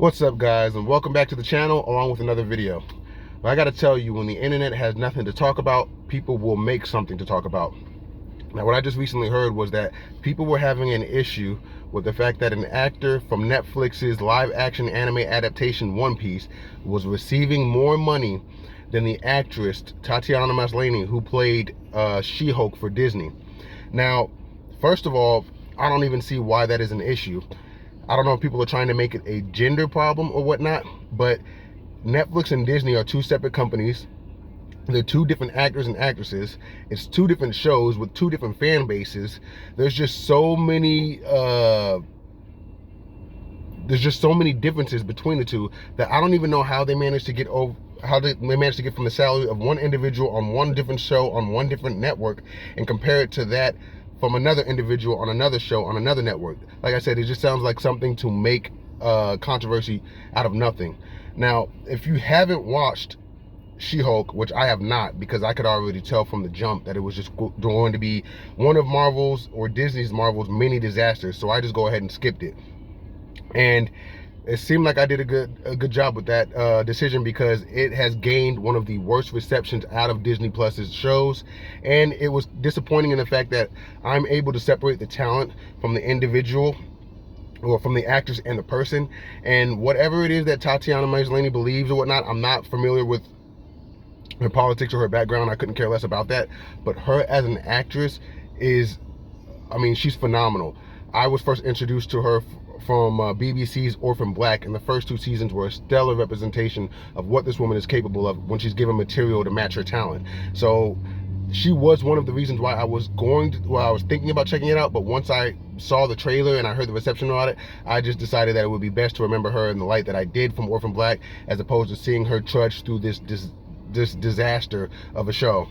What's up, guys, and welcome back to the channel along with another video. I gotta tell you, when the internet has nothing to talk about, people will make something to talk about. Now, what I just recently heard was that people were having an issue with the fact that an actor from Netflix's live action anime adaptation One Piece was receiving more money than the actress Tatiana Maslany, who played She-Hulk for Disney. Now, first of all, I don't even see why that is an issue. I don't know if people are trying to make it a gender problem or whatnot, but Netflix and Disney are two separate companies. They're two different actors and actresses. It's two different shows with two different fan bases. There's just so many differences between the two that I don't even know how they managed to get over, how they managed to get from the salary of one individual on one different show on one different network and compare it to that from another individual on another show on another network. Like I said, it just sounds like something to make controversy out of nothing. Now, if you haven't watched She-Hulk, which I have not, because I could already tell from the jump that it was just going to be one of Marvel's or Disney's Marvel's mini disasters, so I just go ahead and skipped it. And it seemed like I did a good job with that decision, because it has gained one of the worst receptions out of Disney Plus's shows, and it was disappointing in the fact that I'm able to separate the talent from the individual, or from the actress and the person. And whatever it is that Tatiana Maslany believes or whatnot, I'm not familiar with her politics or her background. I couldn't care less about that. But her as an actress is, I mean, she's phenomenal. I was first introduced to her from BBC's Orphan Black, and the first two seasons were a stellar representation of what this woman is capable of when she's given material to match her talent. So she was one of the reasons why I was thinking about checking it out. But once I saw the trailer and I heard the reception about it, I just decided that it would be best to remember her in the light that I did from Orphan Black, as opposed to seeing her trudge through this disaster of a show.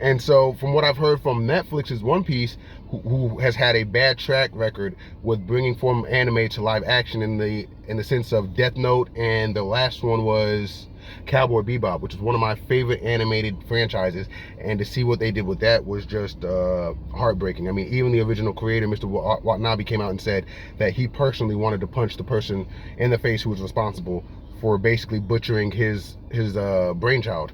And so, from what I've heard from Netflix's One Piece, who has had a bad track record with bringing from anime to live action in the sense of Death Note, and the last one was Cowboy Bebop, which is one of my favorite animated franchises, and to see what they did with that was just heartbreaking. I mean, even the original creator, Mr. Watanabe, came out and said that he personally wanted to punch the person in the face who was responsible for basically butchering his brainchild.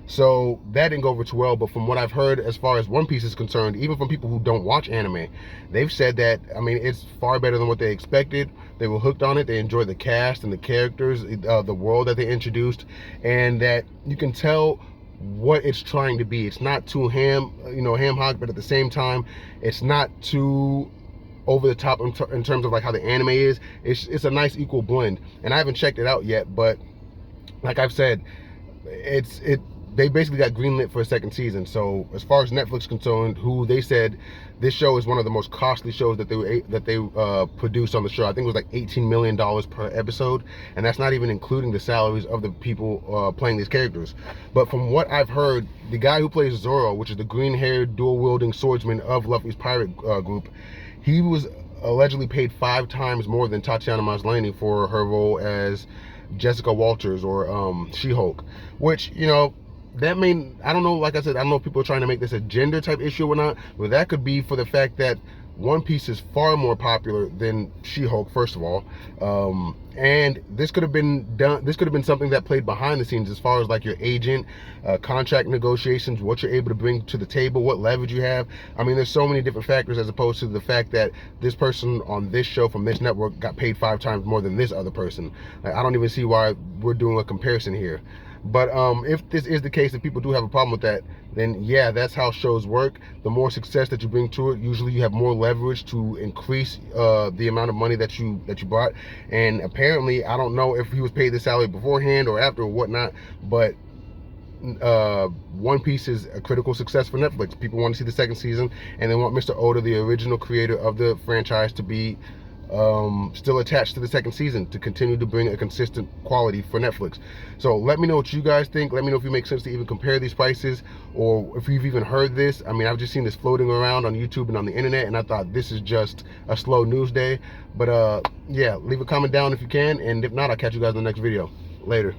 So that didn't go over too well. But from what I've heard, as far as One Piece is concerned, even from people who don't watch anime, they've said that, I mean, it's far better than what they expected. They were hooked on it. They enjoyed the cast and the characters, the world that they introduced, and that you can tell what it's trying to be. It's not too ham-hocked, but at the same time, it's not too over the top in terms of like how the anime is. It's a nice equal blend, and I haven't checked it out yet, but like I've said, they basically got greenlit for a second season. So as far as Netflix concerned, who they said this show is one of the most costly shows that they produced on the show. I think it was like $18 million per episode, and that's not even including the salaries of the people playing these characters. But from what I've heard, the guy who plays Zoro, which is the green-haired, dual-wielding swordsman of Luffy's pirate group, he was allegedly paid 5 times more than Tatiana Maslany for her role as Jessica Walters, or She-Hulk, which, you know, that mean, I don't know, like I said, I don't know if people are trying to make this a gender type issue or not, but that could be for the fact that One Piece is far more popular than She-Hulk, first of all, and this could have been something that played behind the scenes, as far as like your agent, contract negotiations, what you're able to bring to the table, what leverage you have. I mean, there's so many different factors, as opposed to the fact that this person on this show from this network got paid 5 times more than this other person. Like, I don't even see why we're doing a comparison here. But if this is the case, if people do have a problem with that, then yeah, that's how shows work. The more success that you bring to it, usually you have more leverage to increase the amount of money that you brought. And apparently, I don't know if he was paid the salary beforehand or after or whatnot, but One Piece is a critical success for Netflix. People want to see the second season, and they want Mr. Oda, the original creator of the franchise, to be still attached to the second season, to continue to bring a consistent quality for Netflix. So let me know what you guys think. Let me know if it makes sense to even compare these prices, or if you've even heard this. I mean, I've just seen this floating around on YouTube and on the internet, and I thought this is just a slow news day. But yeah, leave a comment down if you can, and if not, I'll catch you guys in the next video. Later.